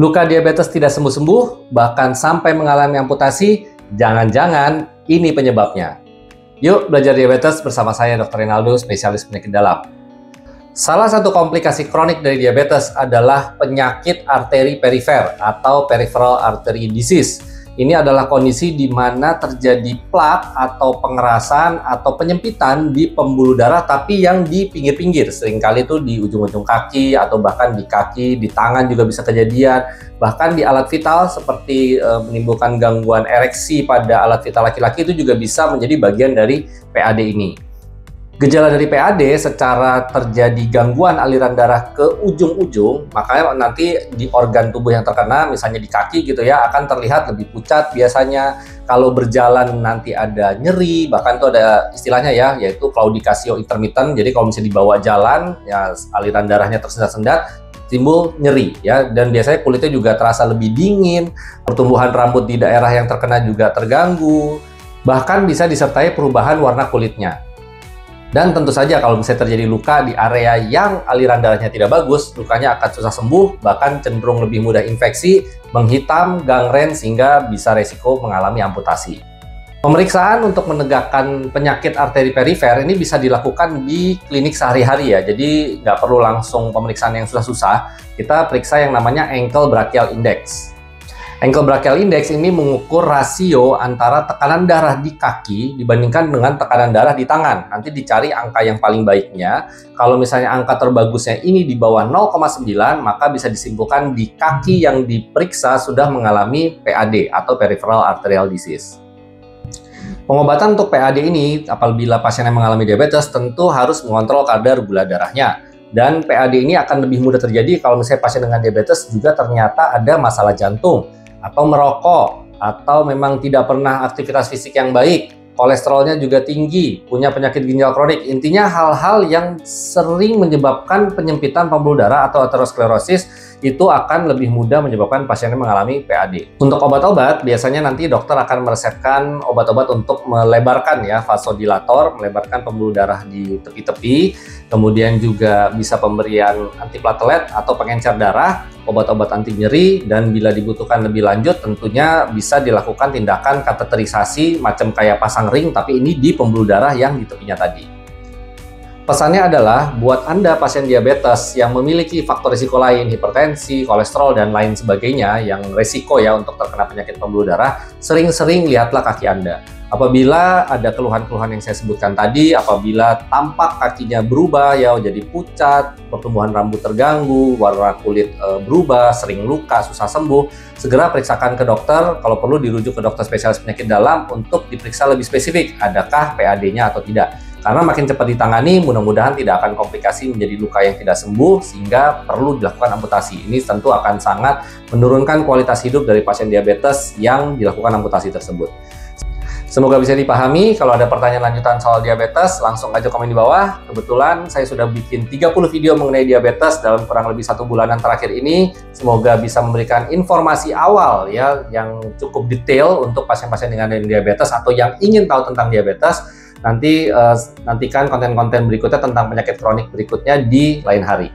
Luka diabetes tidak sembuh-sembuh, bahkan sampai mengalami amputasi, jangan-jangan ini penyebabnya. Yuk belajar diabetes bersama saya Dr. Rinaldo, spesialis penyakit dalam. Salah satu komplikasi kronik dari diabetes adalah penyakit arteri perifer atau peripheral artery disease. Ini adalah kondisi di mana terjadi plak atau pengerasan atau penyempitan di pembuluh darah tapi yang di pinggir-pinggir. Seringkali itu di ujung-ujung kaki atau bahkan di kaki, di tangan juga bisa kejadian. Bahkan di alat vital seperti menimbulkan gangguan ereksi pada alat vital laki-laki itu juga bisa menjadi bagian dari PAD ini. Gejala dari PAD secara terjadi gangguan aliran darah ke ujung-ujung, makanya nanti di organ tubuh yang terkena, misalnya di kaki gitu ya, akan terlihat lebih pucat biasanya. Kalau berjalan nanti ada nyeri, bahkan itu ada istilahnya ya, yaitu claudicatio intermittent. Jadi kalau misalnya dibawa jalan, ya aliran darahnya tersendat-sendat, timbul nyeri ya, dan biasanya kulitnya juga terasa lebih dingin, pertumbuhan rambut di daerah yang terkena juga terganggu, bahkan bisa disertai perubahan warna kulitnya. Dan tentu saja kalau misalnya terjadi luka di area yang aliran darahnya tidak bagus, lukanya akan susah sembuh, bahkan cenderung lebih mudah infeksi, menghitam, gangren, sehingga bisa resiko mengalami amputasi. Pemeriksaan untuk menegakkan penyakit arteri perifer ini bisa dilakukan di klinik sehari-hari ya, jadi nggak perlu langsung pemeriksaan yang susah-susah. Kita periksa yang namanya ankle brachial index. Ankle brachial index ini mengukur rasio antara tekanan darah di kaki dibandingkan dengan tekanan darah di tangan. Nanti dicari angka yang paling baiknya. Kalau misalnya angka terbagusnya ini di bawah 0,9, maka bisa disimpulkan di kaki yang diperiksa sudah mengalami PAD atau peripheral arterial disease. Pengobatan untuk PAD ini apabila pasien yang mengalami diabetes tentu harus mengontrol kadar gula darahnya. Dan PAD ini akan lebih mudah terjadi kalau misalnya pasien dengan diabetes juga ternyata ada masalah jantung, atau merokok, atau memang tidak pernah aktivitas fisik yang baik, kolesterolnya juga tinggi, punya penyakit ginjal kronik. Intinya hal-hal yang sering menyebabkan penyempitan pembuluh darah atau aterosklerosis itu akan lebih mudah menyebabkan pasiennya mengalami PAD. Untuk obat-obat, biasanya nanti dokter akan meresepkan obat-obat untuk melebarkan ya, vasodilator, melebarkan pembuluh darah di tepi-tepi, kemudian juga bisa pemberian antiplatelet atau pengencer darah, obat-obat anti nyeri, dan bila dibutuhkan lebih lanjut tentunya bisa dilakukan tindakan kateterisasi macam kayak pasang ring, tapi ini di pembuluh darah yang di tepinya tadi. Pesannya adalah buat Anda pasien diabetes yang memiliki faktor risiko lain, hipertensi, kolesterol, dan lain sebagainya yang resiko ya untuk terkena penyakit pembuluh darah, sering-sering lihatlah kaki Anda. Apabila ada keluhan-keluhan yang saya sebutkan tadi, apabila tampak kakinya berubah ya jadi pucat, pertumbuhan rambut terganggu, warna kulit berubah, sering luka, susah sembuh, segera periksakan ke dokter. Kalau perlu dirujuk ke dokter spesialis penyakit dalam untuk diperiksa lebih spesifik, adakah PAD-nya atau tidak. Karena makin cepat ditangani, mudah-mudahan tidak akan komplikasi menjadi luka yang tidak sembuh sehingga perlu dilakukan amputasi. Ini tentu akan sangat menurunkan kualitas hidup dari pasien diabetes yang dilakukan amputasi tersebut. Semoga bisa dipahami. Kalau ada pertanyaan lanjutan soal diabetes, langsung aja komen di bawah. Kebetulan saya sudah bikin 30 video mengenai diabetes dalam kurang lebih 1 bulanan terakhir ini. Semoga bisa memberikan informasi awal ya yang cukup detail untuk pasien-pasien dengan diabetes atau yang ingin tahu tentang diabetes. Nantikan konten-konten berikutnya tentang penyakit kronik berikutnya di lain hari.